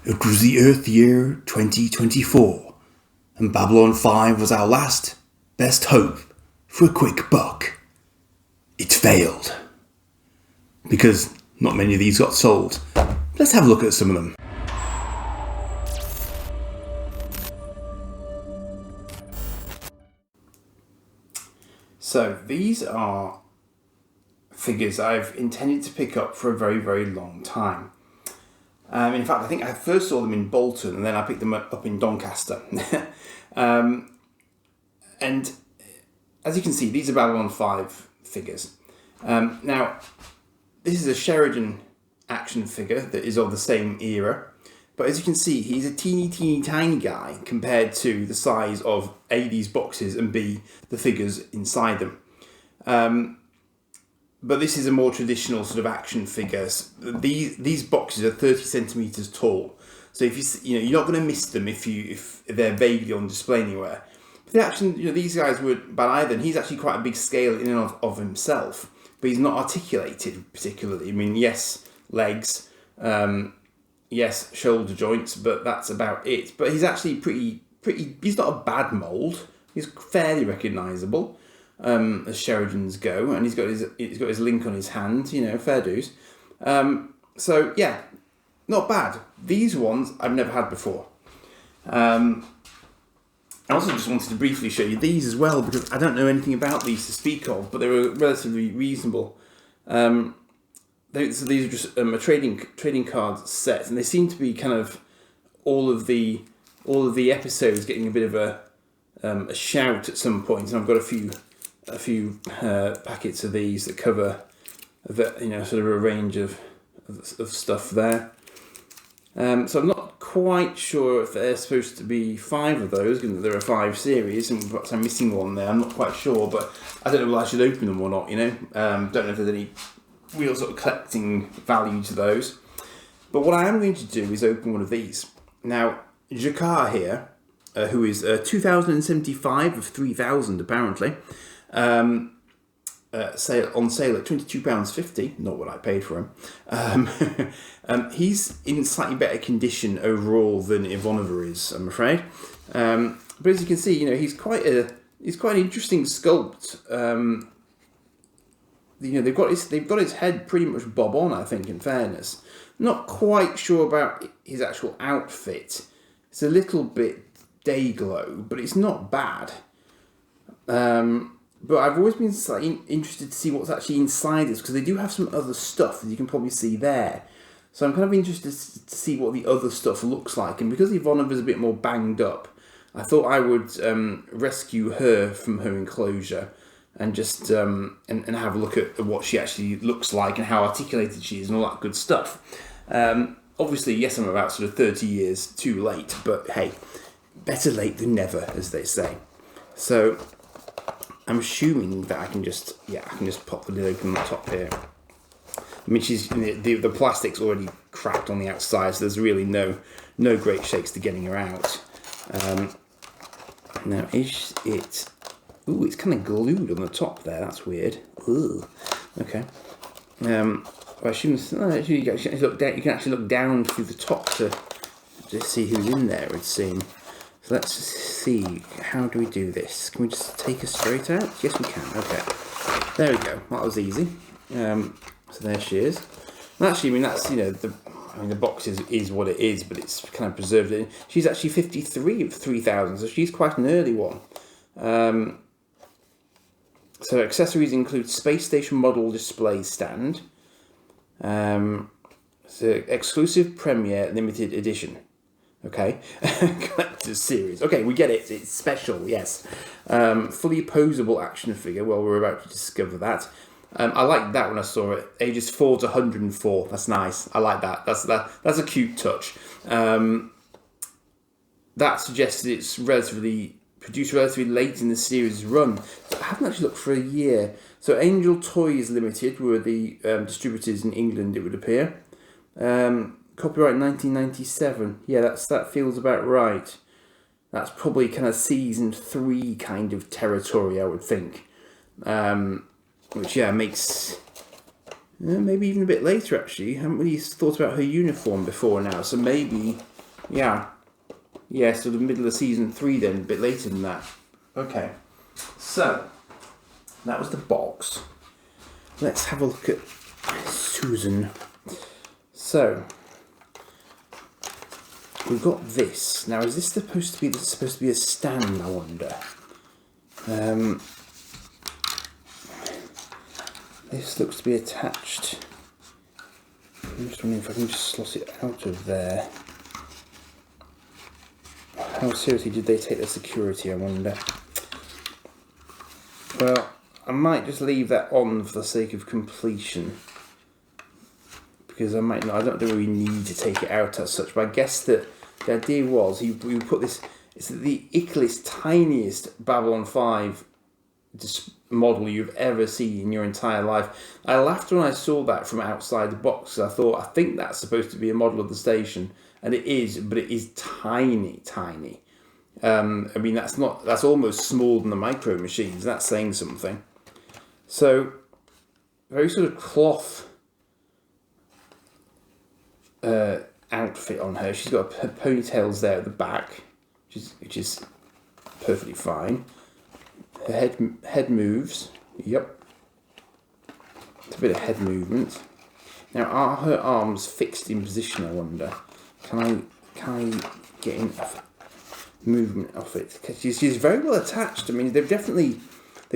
It was the Earth year 2024, and Babylon 5 was our last best hope for a quick buck. It failed. Because not many of these got sold. Let's have a look at some of them. So these are figures I've intended to pick up for a very, very long time. In fact, I think I first saw them in Bolton and then I picked them up in Doncaster. And as you can see, these are Babylon 5 figures. Now, this is a Sheridan action figure that is of the same era. But as you can see, he's a teeny tiny guy compared to the size of A, these boxes, and B, the figures inside them. But this is a more traditional sort of action figure. These boxes are 30 centimeters tall, so if you're not going to miss them if they're vaguely on display anywhere. But the action, these guys weren't bad either. And he's actually quite a big scale in and of himself, but he's not articulated particularly. I mean, yes, legs. Yes, shoulder joints, but that's about it. But he's actually pretty. He's not a bad mould. He's fairly recognisable, as Sheridans go, and he's got his link on his hand. Fair dues. So yeah, not bad. These ones I've never had before. I also just wanted to briefly show you these as well because I don't know anything about these to speak of, but they were relatively reasonable. So these are just a trading card set, and they seem to be kind of all of the episodes getting a bit of a shout at some point. And I've got a few packets of these that cover sort of a range of stuff there. So I'm not quite sure if there's supposed to be 5 of those, given that there are 5 series, and perhaps I'm missing one there. I'm not quite sure, but I don't know whether I should open them or not. Don't know if there's any real sort of collecting value to those. But what I am going to do is open one of these. Now, Jakar here, who is 2,075 of 3,000 apparently, on sale at £22.50, not what I paid for him. He's in slightly better condition overall than Ivanova is, I'm afraid. But as you can see, he's quite an interesting sculpt. They've got his head pretty much bob on, I think, in fairness. Not quite sure about his actual outfit. It's a little bit day glow, but it's not bad. But I've always been slightly interested to see what's actually inside this, because they do have some other stuff that you can probably see there. So I'm kind of interested to see what the other stuff looks like. And because Ivanova's a bit more banged up, I thought I would rescue her from her enclosure and just and have a look at what she actually looks like and how articulated she is and all that good stuff. Obviously, yes, I'm about sort of 30 years too late, but hey, better late than never, as they say. So I'm assuming that I can just pop the lid open on the top here. I mean, the plastic's already cracked on the outside, so there's really no great shakes to getting her out. Now, is it? Ooh, it's kind of glued on the top there. That's weird. Ooh. Okay. I assume you can actually look down through the top to see who's in there, it would seem. So let's see. How do we do this? Can we just take her straight out? Yes, we can. Okay. There we go. That was easy. So there she is. And actually, I mean, that's the box is what it is, but it's kind of preserved it. She's actually 53 of 3,000, so she's quite an early one. So accessories include space station model display stand. It's an exclusive premiere limited edition. Okay, collector's series. Okay, we get it. It's special. Yes, fully posable action figure. Well, we're about to discover that. I liked that when I saw it. Ages 4 to 104. That's nice. I like that. That's a cute touch. That suggests it's produced relatively late in the series run. So I haven't actually looked for a year. So Angel Toys Limited were the distributors in England, it would appear. Copyright 1997. Yeah, that feels about right. That's probably kind of season 3 kind of territory, I would think. Which makes maybe even a bit later actually. I haven't really thought about her uniform before now, so maybe Yeah. Yeah, so the middle of season 3 then, a bit later than that. Okay. So, that was the box. Let's have a look at Susan. So, we've got this. Now, is this supposed to be a stand, I wonder? This looks to be attached. I'm just wondering if I can just slot it out of there. How seriously did they take their security, I wonder? Well, I might just leave that on for the sake of completion. Because I don't really need to take it out as such, but I guess that the idea was you put this, it's the ickiest, tiniest Babylon 5 model you've ever seen in your entire life. I laughed when I saw that from outside the box. I think that's supposed to be a model of the station, and it is, but it is tiny. I mean, that's almost smaller than the micro machines. That's saying something. So, very sort of cloth outfit on her. She's got her ponytails there at the back, which is perfectly fine. Her head moves. Yep. It's a bit of head movement. Now, are her arms fixed in position, I wonder? Can I get enough movement off it? Because she's very well attached. I mean, they've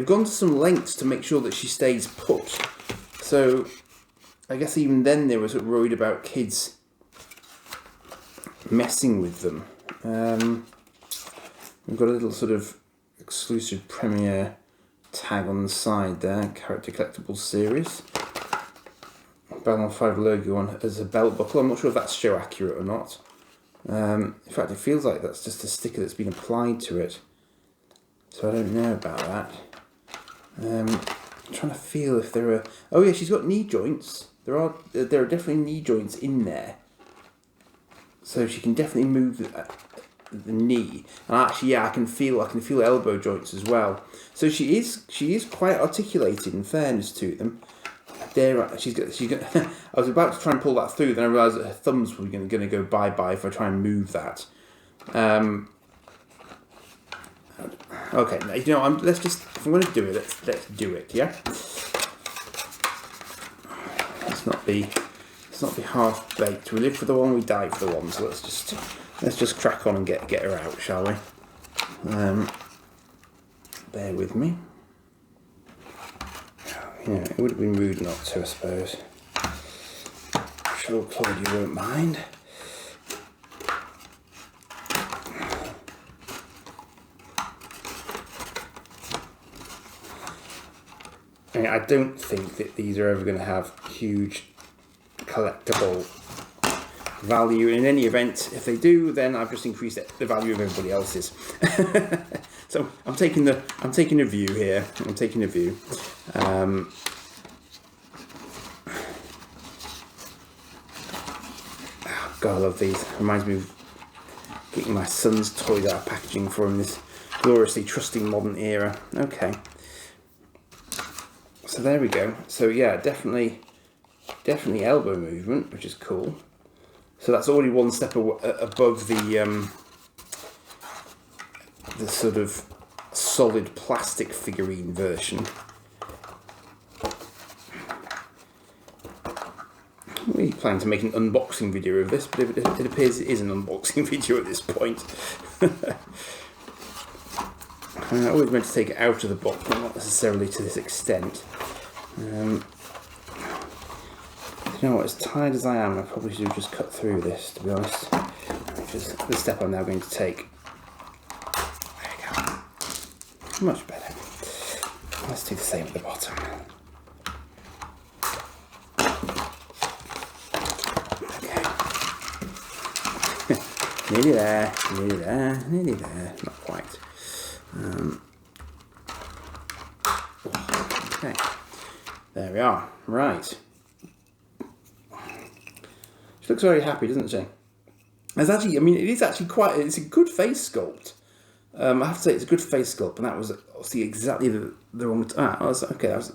gone to some lengths to make sure that she stays put. So, I guess even then they were sort of worried about kids messing with them. We've got a little sort of exclusive premiere tag on the side there, character collectibles series. Babylon 5 logo on as a belt buckle. I'm not sure if that's show accurate or not. In fact, it feels like that's just a sticker that's been applied to it. So I don't know about that. I'm trying to feel if there are... Oh yeah, she's got knee joints. There are definitely knee joints in there. So she can definitely move the knee. And actually, yeah, I can feel elbow joints as well. So she is quite articulated, in fairness to them. She's got. I was about to try and pull that through, then I realised that her thumbs were going to go bye-bye if I try and move that. Okay, you know, if I'm going to do it, let's do it, yeah? Let's not be half-baked. We live for the one, we die for the one, so let's just crack on and get her out, shall we? Bear with me. You know, it would have been rude not to, I suppose. I'm sure Claude, you won't mind. I don't think that these are ever going to have huge collectible value. In any event, if they do, then I've just increased the value of everybody else's. So I'm taking a view here. Oh God, I love these. Reminds me of getting my son's toys out of packaging for him. This gloriously trusting modern era. Okay. So there we go. So yeah, definitely elbow movement, which is cool. So that's already one step above the sort of solid plastic figurine version. I'm really planning to make an unboxing video of this, but it appears it is an unboxing video at this point. I always meant to take it out of the box, but not necessarily to this extent. You know what, as tired as I am, I probably should have just cut through this, to be honest. Which is the step I'm now going to take. There you go. Much better. Let's do the same at the bottom. Okay. Nearly there. Not quite. Okay. There we are. Right. She looks very happy, doesn't she? It's a good face sculpt. I have to say it's a good face sculpt, and that was obviously exactly the wrong... That was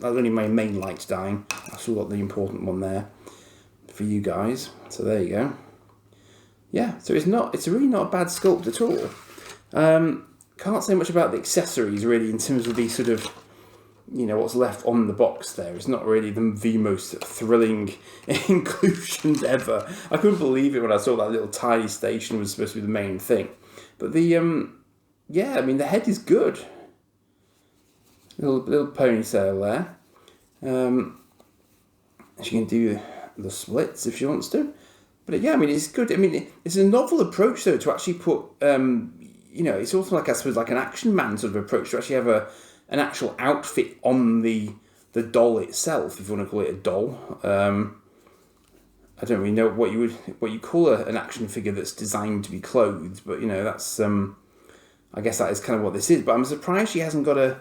only my main light dying. I still got the important one there for you guys. So there you go. yeah, so it's really not a bad sculpt at all. Can't say much about the accessories really in terms of the sort of, what's left on the box there. It's not really the most thrilling inclusions ever. I couldn't believe it when I saw that little tiny station was supposed to be the main thing. But the head is good. Little ponytail there. She can do the splits if she wants to. But yeah, it's good. It's a novel approach though to actually put, it's also like, I suppose, like an Action Man sort of approach to actually have an actual outfit on the doll itself, if you want to call it a doll. I don't really know what you call an action figure that's designed to be clothed, but that's I guess that is kind of what this is. But I'm surprised she hasn't got a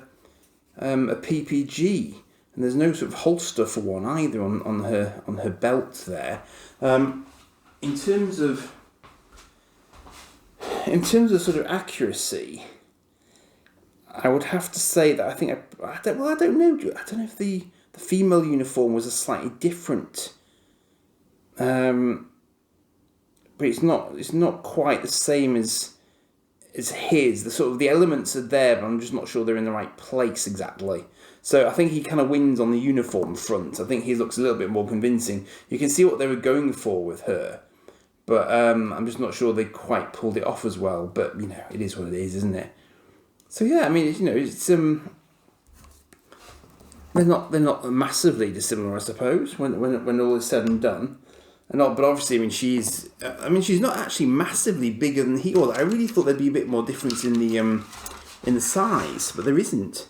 PPG, and there's no sort of holster for one either on her belt there. In terms of sort of accuracy, I would have to say that I don't know. I don't know if the female uniform was a slightly different, but it's not quite the same as his. The elements are there, but I'm just not sure they're in the right place exactly. So I think he kind of wins on the uniform front. I think he looks a little bit more convincing. You can see what they were going for with her, but I'm just not sure they quite pulled it off as well. But it is what it is, isn't it? So yeah, it's they're not massively dissimilar, I suppose, when all is said and done. But obviously, she's not actually massively bigger than he was. I really thought there'd be a bit more difference in the size, but there isn't.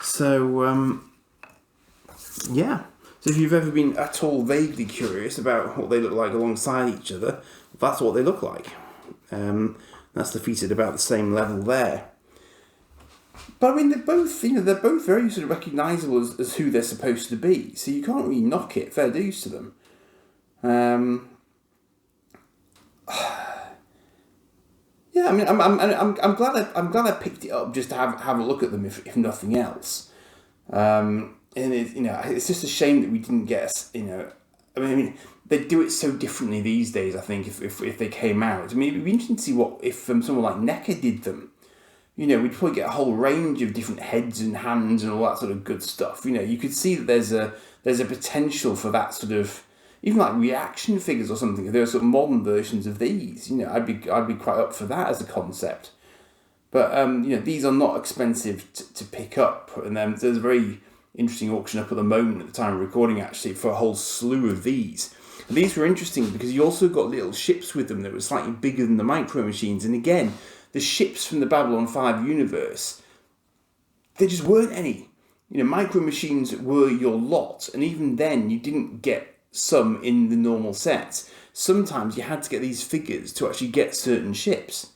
So yeah. So if you've ever been at all vaguely curious about what they look like alongside each other, that's what they look like. That's defeated about the same level there. But they're both very sort of recognisable as who they're supposed to be. So you can't really knock it. Fair dues to them. Yeah, I'm glad I picked it up just to have a look at them if nothing else. And it's just a shame that we didn't get they do it so differently these days. I think if they came out, it'd be interesting to see what if someone like NECA did them. We'd probably get a whole range of different heads and hands and all that sort of good stuff. You could see that there's a potential for that sort of, even like reaction figures or something. If there were sort of modern versions of these, I'd be quite up for that as a concept. But these are not expensive to pick up, and there's a very interesting auction up at the moment at the time of recording actually for a whole slew of these. And these were interesting because you also got little ships with them that were slightly bigger than the Micro Machines, and again, the ships from the Babylon 5 universe, there just weren't any. Micro Machines were your lot, and even then you didn't get some in the normal sets. Sometimes you had to get these figures to actually get certain ships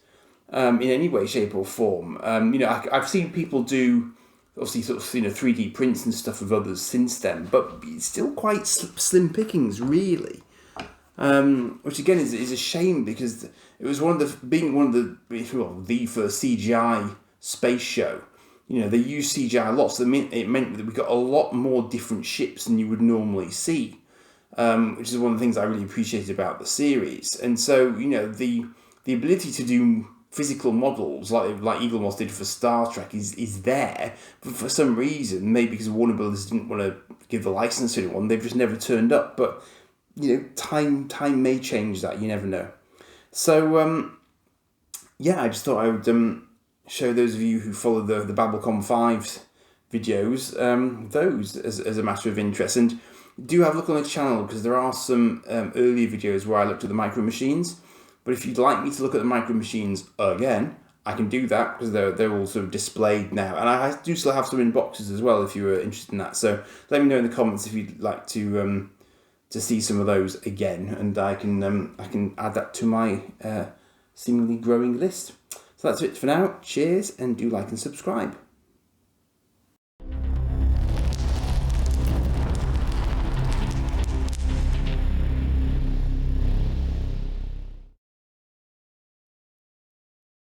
in any way, shape or form. I've seen people do obviously sort of 3D prints and stuff of others since then, but it's still quite slim pickings really. Which again is a shame because it was the first CGI space show. They used CGI a lot, so it meant that we got a lot more different ships than you would normally see, which is one of the things I really appreciated about the series. And so the ability to do physical models like Eagle Moss did for Star Trek is there, but for some reason, maybe because Warner Brothers didn't want to give the license to anyone, they've just never turned up. But time may change that. You never know. So I just thought I would show those of you who follow the Babylon 5 videos those as a matter of interest, and do have a look on the channel because there are some earlier videos where I looked at the Micro Machines. But if you'd like me to look at the Micro Machines again, I can do that because they're all sort of displayed now, and I do still have some in boxes as well if you were interested in that. So let me know in the comments if you'd like to see some of those again, and I can add that to my seemingly growing list. So that's it for now. Cheers, and do like and subscribe.